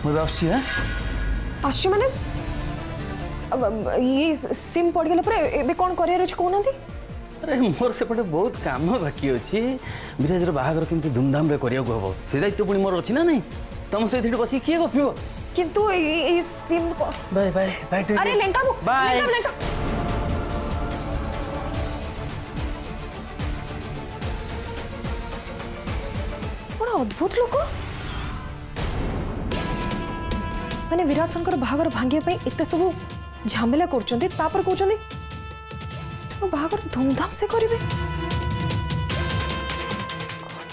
मुझे आसुची हां आसुची माने ये सिम पड़ गला पर एबे कोन करियर अछि कोनांती। अरे मोर सेपटे बहुत काम बाकी अच्छी विराजर बाहागर केमती धूमधाम रे करिया को हबो से दायित्व पुणी मोर अछि ना नहीं तुम सहित बसी किए गपिबो किंतु ये सिम बाय बाय बाय अरे लेंका बाय लेंका बड़ा अद्भुत लोक माने विराट संकर बाहागर भांगिया पे एते सब झमेला करचंती तापर कहउचंती बाहागर धूमधाम से करिवे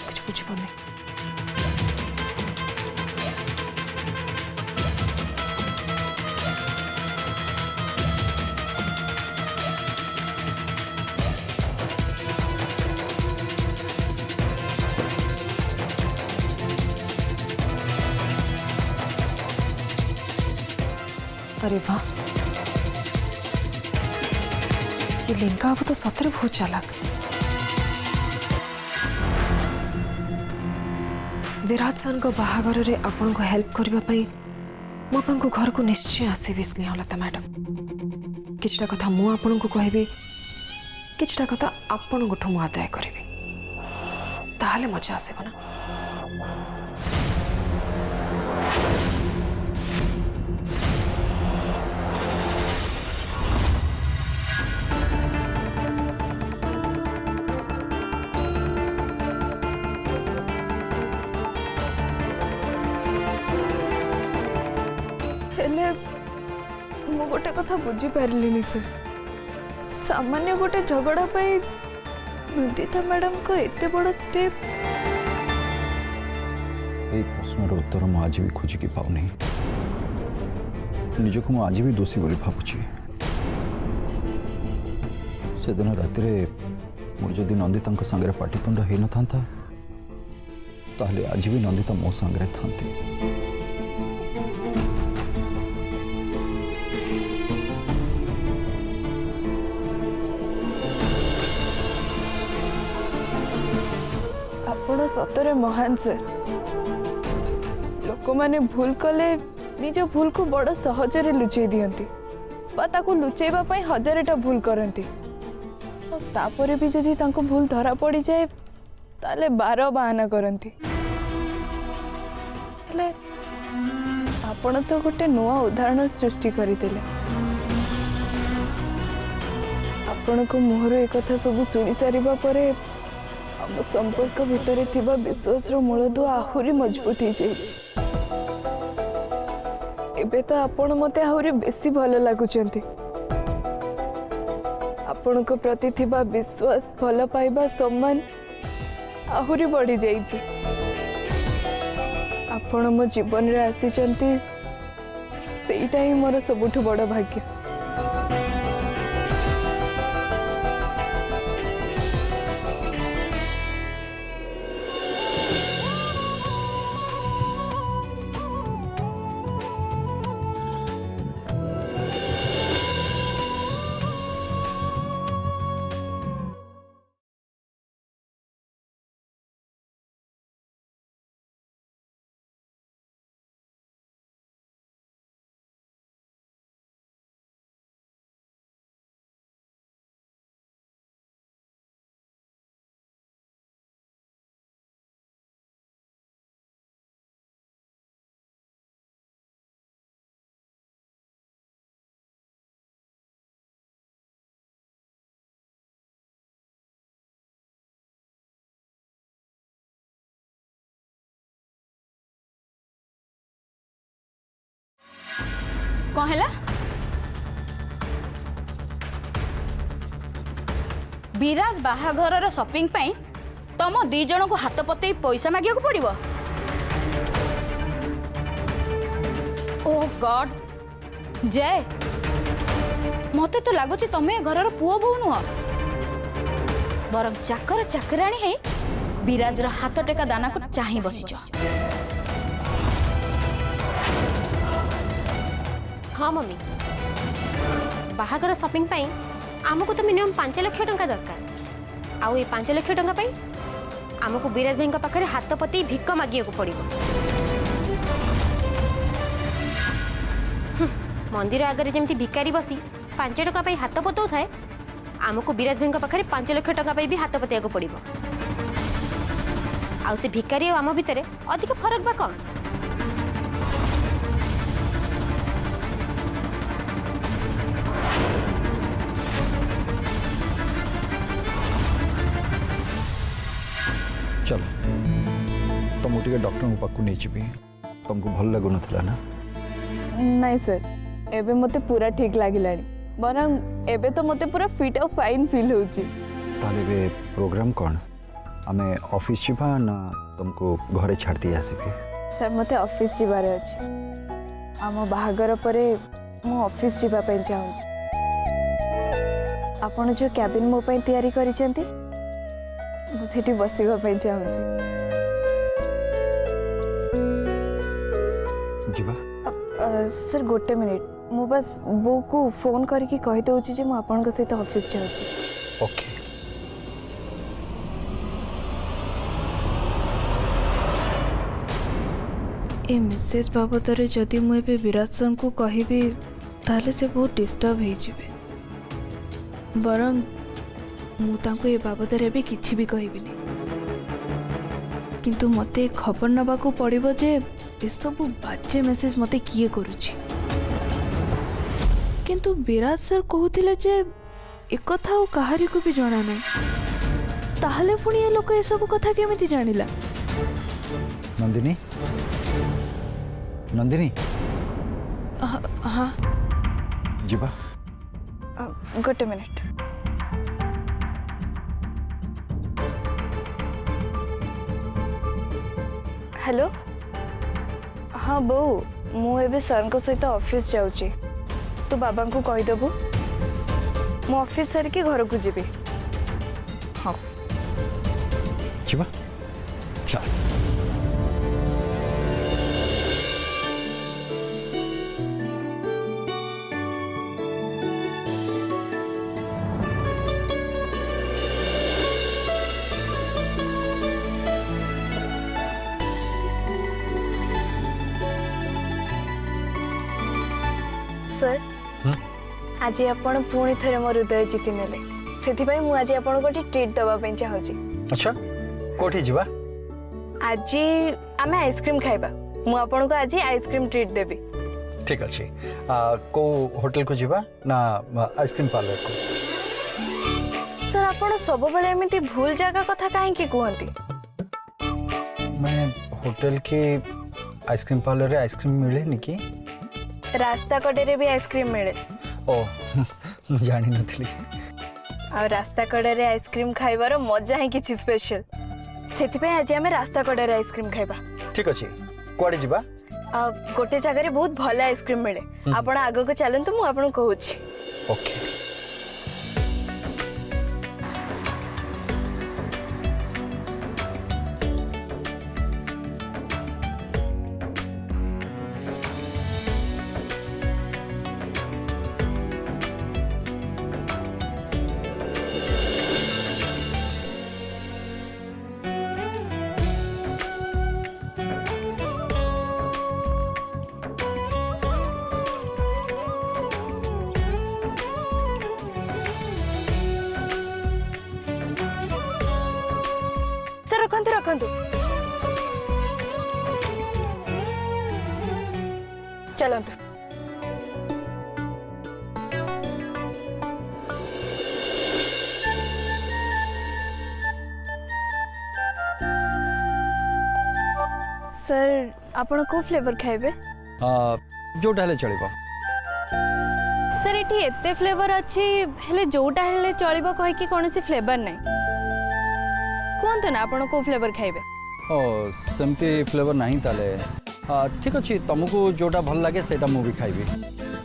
कुछ बुझी पड़ने। अरे वाह ये लिंका अब तो सतरे बहुत चालाक। विराट सन को बाहागर रे आपन को हेल्प करबा पई मु आपन को घर को निश्चय आसीबी स्नेहलता मैडम किछटा कथा मु आपन को कहबी किछटा कथा आपन गोठ मु आदाय करबी ताहाले मजा आसीबो ना। मु गोटे कथा बुझी पारिलिनी सर सामान्य गोटे झगड़ा पाई नंदिता मैडम को एते बड़ स्टेप। ये प्रश्नर उत्तर मु आज भी खोजिकी पाऊनी निजक मु आज भी दोषी बोली भावुची से दिन राति मोर जदि नंदिता सांगे पाटितुंड हो न था ताहले आज भी नंदिता मो सांगे थांती। आपण सतरे महान सर लोक माने भूल कले निज भूल को बड़ सहजरे लुचई दियंती बा ताको लुचेबा पई हजारेटा भूल करंती और तापरे भी जदि तांको भूल धरा पड़ी जाए ताले 12 बहाना करंती। हेले आपण तो गोटे नुआ उदाहरण सृष्टि करथिले आपण को मुहर एक कथा सब सुनी सारिबा परे हम संपर्क भितर थिबा विश्वास रो मूलदुआ आहुरी मजबूत हो जाए। एबे तो आपण मते आहुरी बेसी भल लागुचंती आपण को प्रति थिबा विश्वास भल पाइबा सम्मान आहुरी बढ़ी जाइछि। आपण मो जीवन रे आसीचंती सेईटा ही मोर सबुठु बड़ भाग्य। कौन है विराज बाहाघर शॉपिंग पाई तुम दी जन को हाथ पते पैसा मांगे को पड़ो। ओह गॉड जय मते तो लगुच तुम घर पुओ बो नुह बर चाकर चाकराणी है विराज हाथ टेका दाना को चाह बसीच। हाँ मम्मी बाहागर शॉपिंग पाई आमको तो मिनिमम 5 लाख टंका दरकार आउ ये 5 लाख टंका पाई आमको विराज भाई पाखे हाथ पते भिक मागे को पड़ो। मंदिर आगे जमी भिकारी बसी 5 टका हाथ पताऊ थाए आमको विराज भाई पाखे 5 लाख टका भी हाथ पताइक पड़ो आउ से भिकारी आम भितर अधिक फरक बा कौन। चलो तुमको टे डॉक्टर पाक नहीं जी तुमको भल लगुन ना नहीं सर एबे मते पूरा ठीक लागिलानी बरं एबे तो मते पूरा फिट और फाइन फील होची। ताले बे प्रोग्राम कौन आमे ऑफिस जीवा ना तुमको घरे छाड़ दिए आसबे। सर मते ऑफिस जीवार अछि आम बाहागर परे मु ऑफिस जीवा पे चाहूँ आपण जो कैबिन मो पे तैयारी करिसेंती मु सेठी बसिबा पे चाहूँ। जीवा सर गोटे मिनिट मु बस बो को फोन करके कहि दउची जे मु आपन को सहित ऑफिस जाउची। ओके ए मेसेज बाबदरे जदि मु एबे विराज सर को कहबी ताले से बहुत डिस्टर्ब हे जिवे बरं मु तांको ए बाबदरे एबे किछि भी कहबिनी किंतु मते खबर नबा को पड़िबो जे ए सब बाजे मेसेज मते किए करूची किंतु विराज सर कहूथिले जे एक कथा ओ कहारी को भी जाना नहीं ताहले पुणी ए लोक ए सब कथा केमिति जानिला। नंदिनी नंदिनी हाँ जीवा गोटे मिनिट हेलो हाँ बो मु एबे सर को सहित ऑफिस जाउची तू बाबा को कहीदेबू मु ऑफिस सर के घर को जीवी। हाँ जीवा चल सर आज आपण पुणी थरे मोर हृदय जीति नेले सेथिबाई मु आज आपण गोटे ट्रीट दबा पे चाहूची। अच्छा कोठी जीवा आज आमे आइसक्रीम खाइबा मु आपण को आज आइसक्रीम ट्रीट देबी। ठीक अच्छे को होटल को जीवा ना आइसक्रीम पार्लर को। सर आपण सब बेले एमिति भूल जागा कथा काहे की कहंती मैं होटल के आइसक्रीम पार्लर रे आइसक्रीम मिले नी की रास्ता कड़े भी आइसक्रीम मिले ओ जानी नथली आ रास्ता कड़े आइसक्रीम खाइबार मजा ही किछि स्पेशल सेथिपे आज आमे रास्ता कड़े आइसक्रीम खाइबा। ठीक अच्छे कुआडे जीवा गोटे जगह रे बहुत भल आइसक्रीम मिले आपण आगो को चलंतु मु आपण कहूछि। ओके सर रखंतु रखंतु चलंतु सर आपण को फ्लेवर खाइबे जोटा हेले चलिबो। सर एठी एते फ्लेवर अछि हेले जोटा हेले चलिबो कहि कि कोनोसी फ्लेवर नै कोन ना आपण को फ्लेवर खाइबे ओ सेमती फ्लेवर नहीं ताले ठीक अच्छे तुमको जोटा भल लगे सेटा मु भी खाइबी।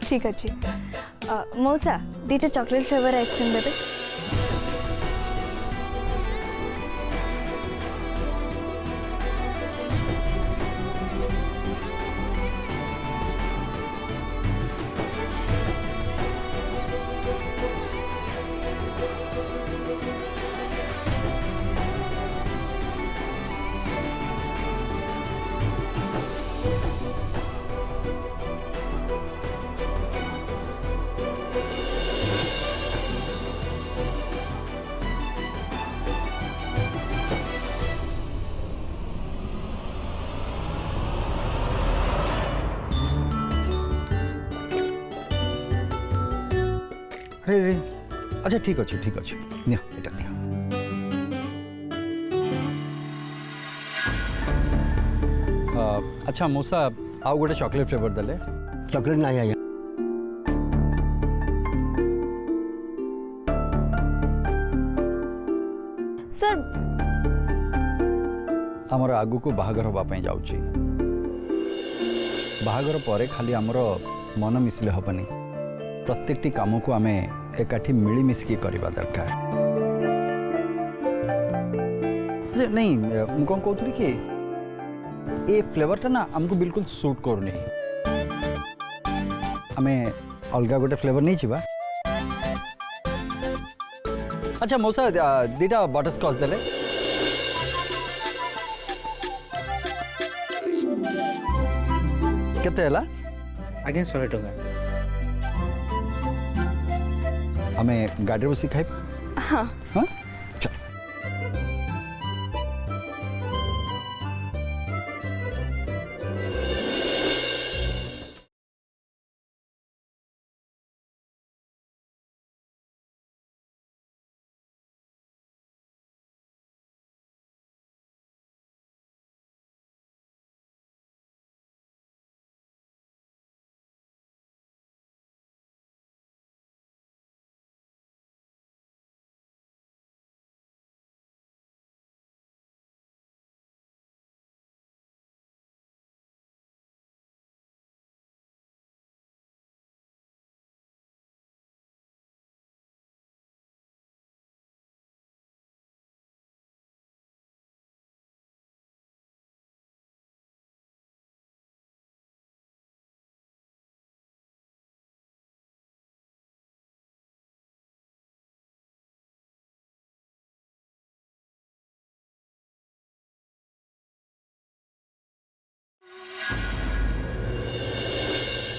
ठीक अछि मौसा दीटा चॉकलेट फ्लेवर आइसक्रीम देबे। अरे रे अच्छा ठीक अच्छे निया एटा निया अच्छा मौसा आउ गोटे चॉकलेट फ्लेवर देले चॉकलेट नहीं आया सर आमर आगु को बाहागर हवा पई जाउची बाहागर परे खाली आमर मन मिसले हबनी प्रत्येकटी काम को आमे एकाठी मिली मिसकी करबा दरकार नहीं मु कौन कहतुली कि ए फ्लेवरटा ना हमको बिल्कुल सूट करनी आमे अलगा गोटे फ्लेवर नहीं छिबा अच्छा मौसा दीटा बटरस्कॉच देले केते हला आगे 100 टका हमें गाड़ी बसी खाई हाँ हाँ चल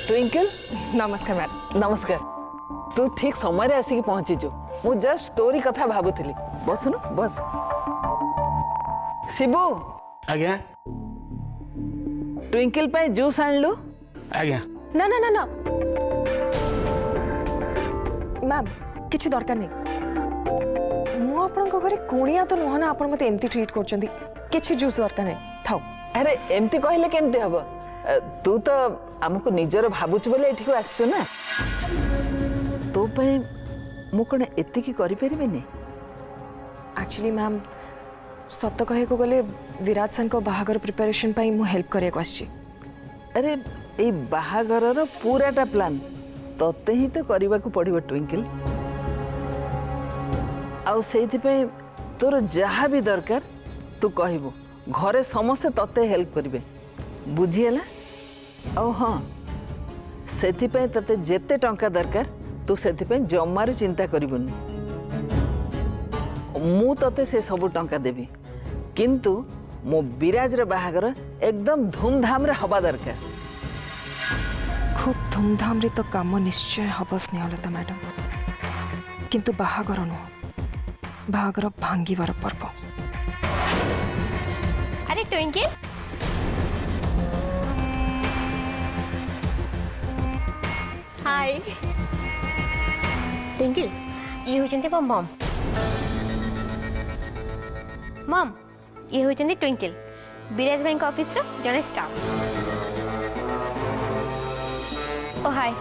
ट्विंकल नमस्कार मैडम नमस्कार तू ठीक समय आसिक पहुंचीचु मु जस्ट तोरी कथा भाबुथली बसुन बस शिबू आज्ञा ट्विंकल पे जूस आणलु आज्ञा ना ना ना ना मैम किसी दरकार नहीं मु आपन को घरे कुणिया तो नुह ना आपन मते एमती ट्रीट करचंदी किछि जूस दरकार नहीं थाओ अरे एमती कहले केमती हबो तू तो हमको निजर भाबुच बोले एठी को आसछु ना तो पे मु कोन एति की करि परिबेनी एक्चुअली मैम सत्य कहे को गले विराट सर को बाहागर प्रिपरेशन पाई मु हेल्प करे को आछि अरे ए बाहागरर पूराटा प्लान तते ही तो करबा को पड़िबो ट्विंकल आउ सेथि पे तोर जहा भी दरकार तू कहबो घरे समस्त तते हेल्प करिवे बुझिएला औ हाँ सेथि पे तते जेते टंका दरकार तू सेथि पे जमार चिंता करिबोनी मु तते से सब टंका देबी किंतु मो विराज रे बाहागर एकदम धूमधाम रे हवा दरकार खूब धूमधाम रे तो काम निश्चय हब स्नेहलता मैडम किंतु बाहागर नुह बाहागर भांगीबार पर्व अरे ट्विंकल हाय ट्विंकल ये होचंती मो मम मम ये होचंती ट्विंकल विराज बैंक ऑफिस रो जने स्टाफ ओ हाय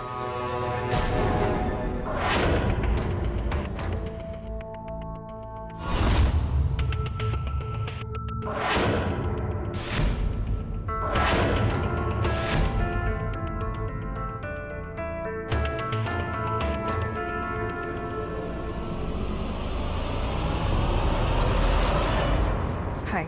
हाय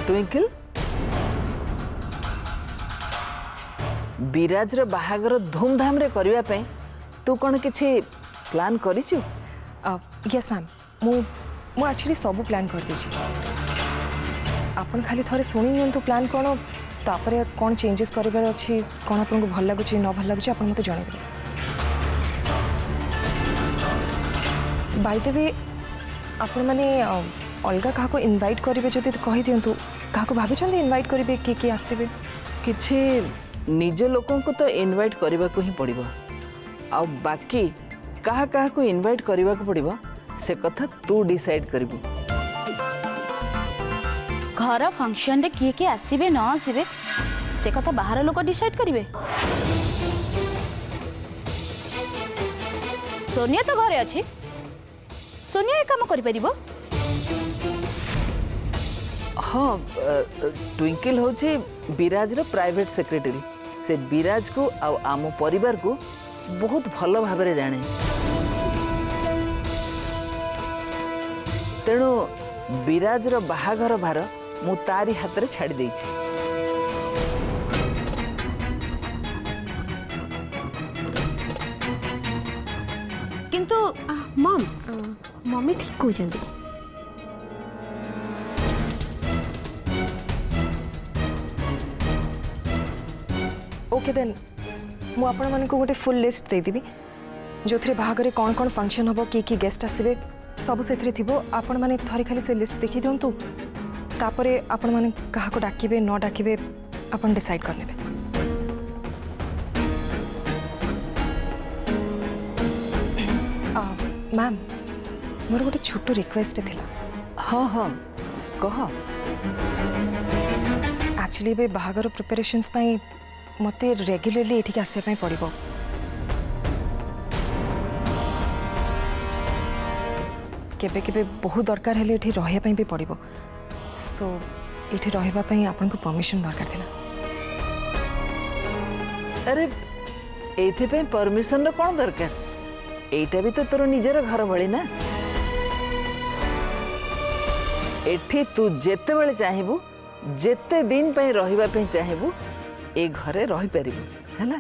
ट्विंकल विराज रो बाहागर धूमधाम रे करिवा पे तू कौन किसी प्लान करिछु यस मैम मु एक्चुअली सब प्लान कर देछि आपन खाली थोड़े सुनी नियंतु प्लान कोन तापर कौन चेंजेस करार अच्छी कौन आपको भल लगुच न भल लगुच आप मत जनईदेवे बाय द वे आपण मैंने अलग क्या इनवाइट करेंगे जदि कही दिंतु क्या भाभी इनवाइट करेंगे किए आसबे किछि निज लोकों को तो इनवाइट करने को ही पड़ो आ बाकी कहा कहा को इनवाइट करने को पड़ो से कथा तू डिसाइड करिबु। घर फंक्शन रे किए किए आसबे न आसबे से कथा बाहर लोक डिसाइड करेंगे। सोनिया तो घरे अच्छी सोनिया ये काम करि परिबो। हाँ ट्विंकल होची विराज रो प्राइवेट सेक्रेटरी से विराज को आम परिवार को बहुत भल भाव जाने तेणु विराज रो बाहाघर भार मु तारी हाथ रे छाड़ी देछि। किंतु मम मम्मी ठीक कहते ओके देन मु आपण मानक गोटे फुल लिस्ट देदेवि जो थे बाहागर कौन कौन फंक्शन हम कि गेस्ट आसबे सब से आपण मैंने थरी खाली से लिस्ट देखी दिंतु तापर आपण मैंने क्या डाकिबे न डाकिबे आपण डिसाइड कर लेबे। मैम मोर गोटे छोट रिक्वेस्ट थिला। हाँ हाँ कह। एक्चुअली बे बाहागर प्रिपरेशंस पई मते रेगुलरली एठी आसे पई पड़िबो। केबे केबे बहुत दरकार हेले एठी रहिया पई भी पड़िबो सो एठी रहिबा पई आपनको परमिशन दरकार थिला। अरे एथि पे परमिशन रो कोन दरकार एटा भी तो तोर निजर घर भली ना एठी तू जेते बेले चाहिबू जेते दिन पे रहिबा पे चाहिबू ए घरे रही परिबू हैला।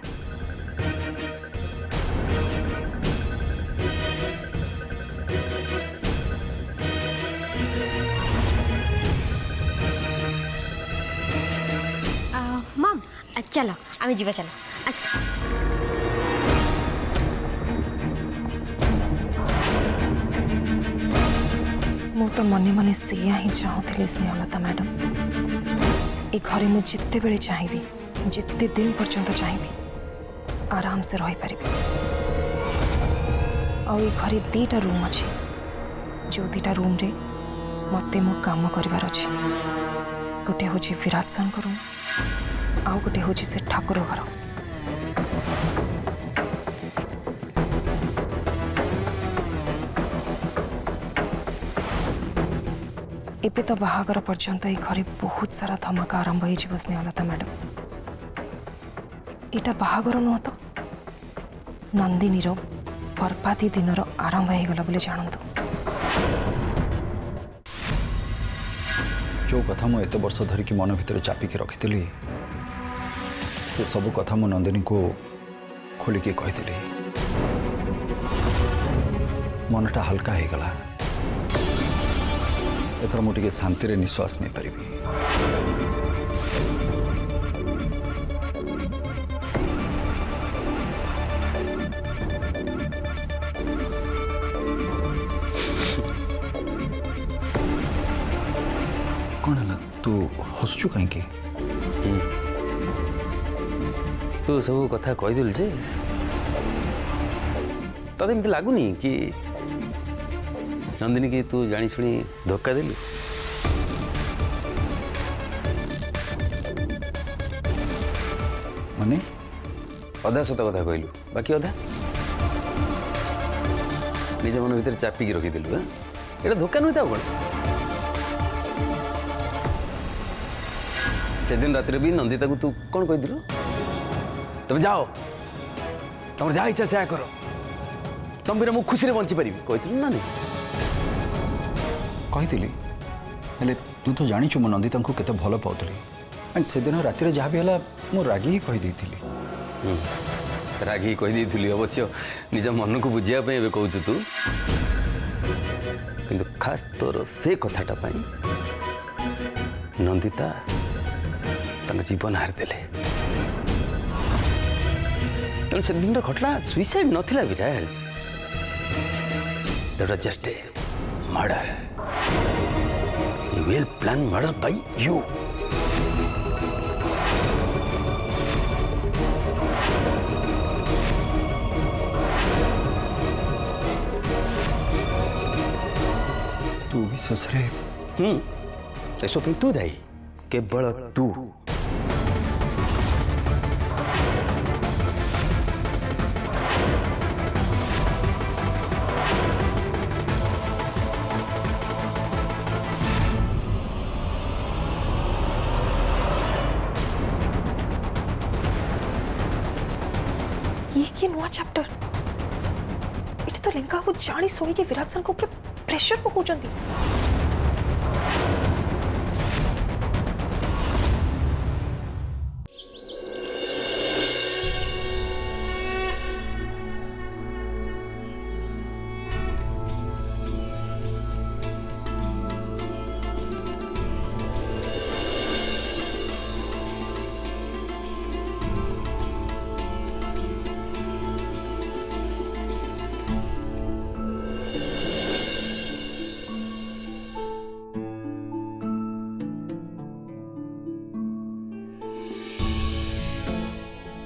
मम चलो आम जीवा चलो आस मु तो मने मने सिया ही चाहूली स्नेहलता मैडम ए घरे मु जिते बेले चाहिए जिते दिन पर्यंत चाहिए आराम से रही पारि आउ घरे दीटा रूम अच्छी जो दीटा रूम रे मते मो काम करिवार अछि गोटे हूँ विराट सान को रूम आउ गोटे हूँ से ठाकुर घर। एबे तो बाहागर पर्यंत ये घरे बहुत सारा धमाका आरंभ हो स्नेहलता मैडम एटा बाहागर नुह तो नंदिनी बर्बादी दिन आरंभ हो गला बोले जानतु। जो कथा मु एत वर्ष धरिकी मन भितर चापिकी रखी से सब कथा मु नंदिनी को खोलिकी कही मनटा हल्का हो गला एथर मुझे शांति रे निश्वास नहीं पारि। कौन है तू हसचु कहीं तू सब कथा कहीदेलु जे तते एमती लगुनि कि नंदिनी की तू जानी शुणी धोखा देलु। माने अधा सत कथा कहलु बाकी अधा निज मन भीतर चापिकी रखीदेलु। एटा धोखा नुहे तो कौन से दिन रात भी नंदिता को तू कौन कहीलु तुम जाओ तुम जहाँ इच्छा से कर तुम बिना मुझे खुशी बंची पारि कही ना नहीं कही हेले तू तो जानी मो नंदिता को केते भल पाउतली एंड से दिन राति जहाँ भी है मु रागी ही कही रागी कही अवश्य निज मन को बुझापी ए कहूँ तू किंतु खास तोर से कथाटा नंदिता जीवन हारिदेले तेणु से दिन घटना सुइसाइड नथिला Viraj that was just a murder well plan murder by you तू भी ससरे स्वप्न तू दाई केवल तू ये कि नुआ चैप्टर एटी तो लेंका को जानी सोनी के विराट सर को ऊपर प्रेशर पकाउचंती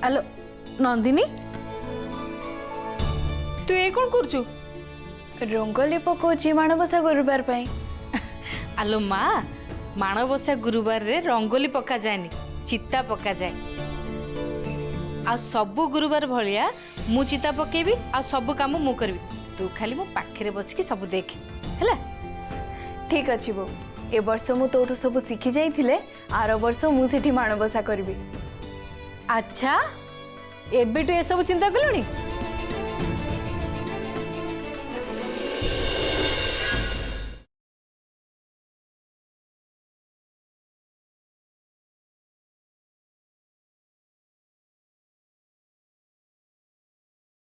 ଆଲୋ ନନ୍ଦିନୀ ତୁ ଏ କ'ଣ କରୁଛୁ? ରଙ୍ଗୋଲି ପକାଉଛି ମାଣବସା ଗୁରୁବାର ପାଇଁ। ଆଲୋ ମା ମାଣବସା ଗୁରୁବାରରେ ରଙ୍ଗୋଲି ପକାଯାଏନି ଚିତା ପକାଯାଏ। ଆଉ ସବୁ ଗୁରୁବାର ଭଳିଆ ମୁଁ ଚିତା ପକେଇବି ଆଉ ସବୁ କାମ ମୁଁ କରିବି ତୁ ଖାଲି ମୋ ପାଖରେ ବସିକି ସବୁ ଦେଖେ ହେଲା। ଠିକ୍ ଅଛି ବୋଉ ଏ ବର୍ଷ ମୁଁ ତୋଠୁ ସବୁ ଶିଖି ଯାଇଥିଲେ ଆର ବର୍ଷ ମୁଁ ସେଠି ମାଣବସା କରିବି। ଆଚ୍ଛା ଏବେଠୁ ଏସବୁ ଚିନ୍ତା କଲୁଣି?